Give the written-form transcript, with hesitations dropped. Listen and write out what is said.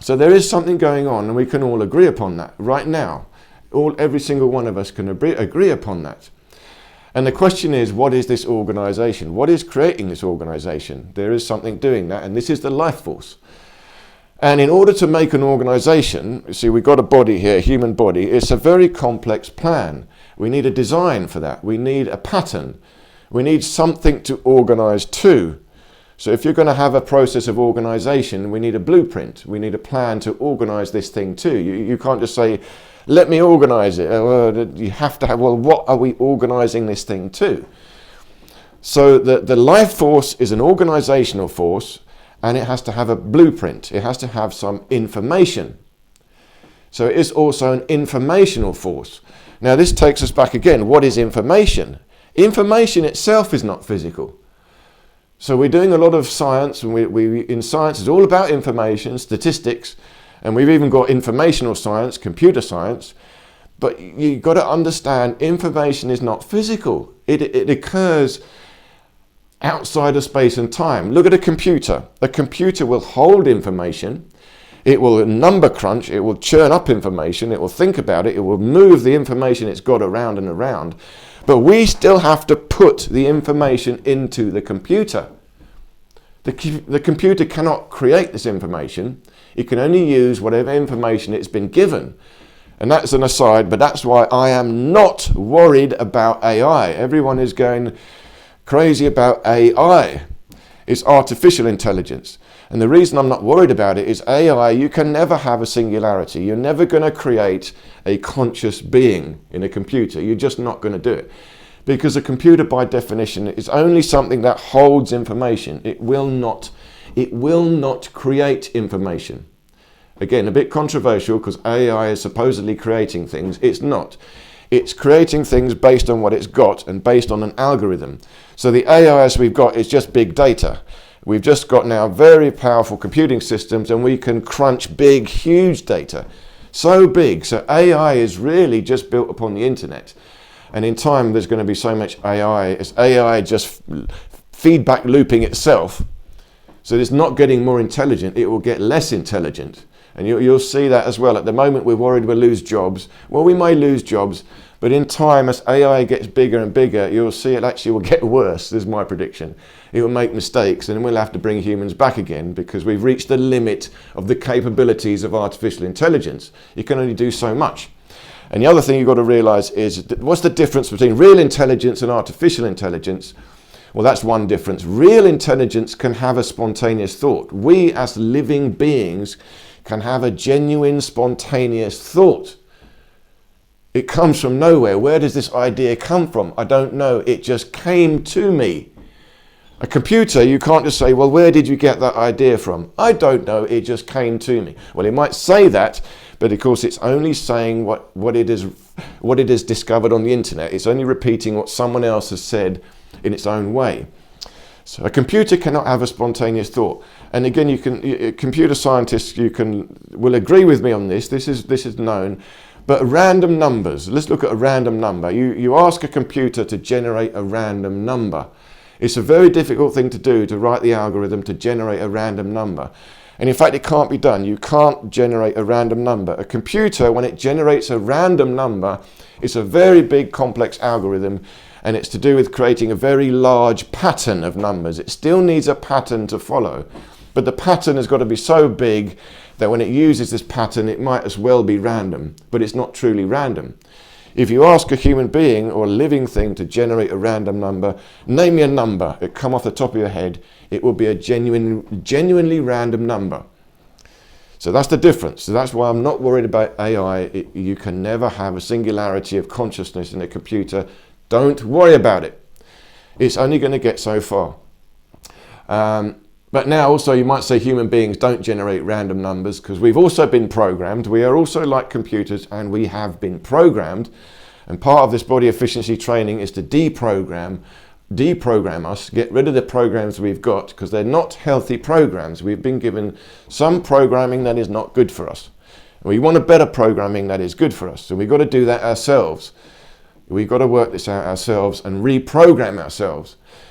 So there is something going on, and we can all agree upon that right now. Every single one of us can agree upon that. And the question is, what is this organization? What is creating this organization? There is something doing that, and this is the life force. And in order to make an organization, you see, we've got a body here, a human body. It's a very complex plan. We need a design for that. We need a pattern. We need something to organize to. So if you're going to have a process of organization, we need a blueprint. We need a plan to organize this thing to. You can't just say, let me organize it. You have to have, well, what are we organizing this thing to? So the life force is an organizational force, and it has to have a blueprint. It has to have some information. So it is also an informational force. Now this takes us back again. What is information? Information itself is not physical. So we're doing a lot of science, and we in science it's all about information, statistics, and we've even got informational science, computer science. But you've got to understand, information is not physical. It occurs outside of space and time. Look at a computer. A computer will hold information. It will number crunch. It will churn up information. It will think about it. It will move the information it's got around and around. But we still have to put the information into the computer. The computer cannot create this information. It can only use whatever information it's been given. And that's an aside, but that's why I am not worried about AI. Everyone is going crazy about AI. It's artificial intelligence. And the reason I'm not worried about it is AI, you can never have a singularity. You're never going to create a conscious being in a computer. You're just not going to do it. Because a computer, by definition, is only something that holds information. It will not create information. Again, a bit controversial because AI is supposedly creating things. It's not. It's creating things based on what it's got and based on an algorithm. So the AI as we've got is just big data. We've just got now very powerful computing systems, and we can crunch big, huge data. So big. So AI is really just built upon the internet. And in time, there's going to be so much AI. It's AI just feedback looping itself. So it's not getting more intelligent. It will get less intelligent. And you'll see that as well. At the moment, we're worried we'll lose jobs. Well, we may lose jobs, but in time, as AI gets bigger and bigger, you'll see it actually will get worse. This is my prediction. It will make mistakes, and we'll have to bring humans back again because we've reached the limit of the capabilities of artificial intelligence. You can only do so much. And the other thing you've got to realize is, what's the difference between real intelligence and artificial intelligence? Well, that's one difference. Real intelligence can have a spontaneous thought. We as living beings can have a genuine spontaneous thought. It comes from nowhere. Where does this idea come from? I don't know. It just came to me. A computer, you can't just say, well, where did you get that idea from? I don't know. It just came to me. Well, it might say that, but of course it's only saying what it has discovered on the internet. It's only repeating what someone else has said in its own way. So a computer cannot have a spontaneous thought. And again, computer scientists will agree with me on this. This is known. But random numbers, let's look at a random number. You ask a computer to generate a random number. It's a very difficult thing to do, to write the algorithm to generate a random number. And in fact, it can't be done. You can't generate a random number. A computer, when it generates a random number, it's a very big, complex algorithm, and it's to do with creating a very large pattern of numbers. It still needs a pattern to follow, but the pattern has got to be so big that when it uses this pattern, it might as well be random, but it's not truly random. If you ask a human being or a living thing to generate a random number, name me a number, it come off the top of your head, it will be a genuinely random number. So that's the difference. So that's why I'm not worried about AI. You can never have a singularity of consciousness in a computer. Don't worry about it. It's only going to get so far. But now also you might say human beings don't generate random numbers because we've also been programmed. We are also like computers, and we have been programmed. And part of this body efficiency training is to deprogram us, get rid of the programs we've got because they're not healthy programs. We've been given some programming that is not good for us. We want a better programming that is good for us. So we've got to do that ourselves. We've got to work this out ourselves and reprogram ourselves.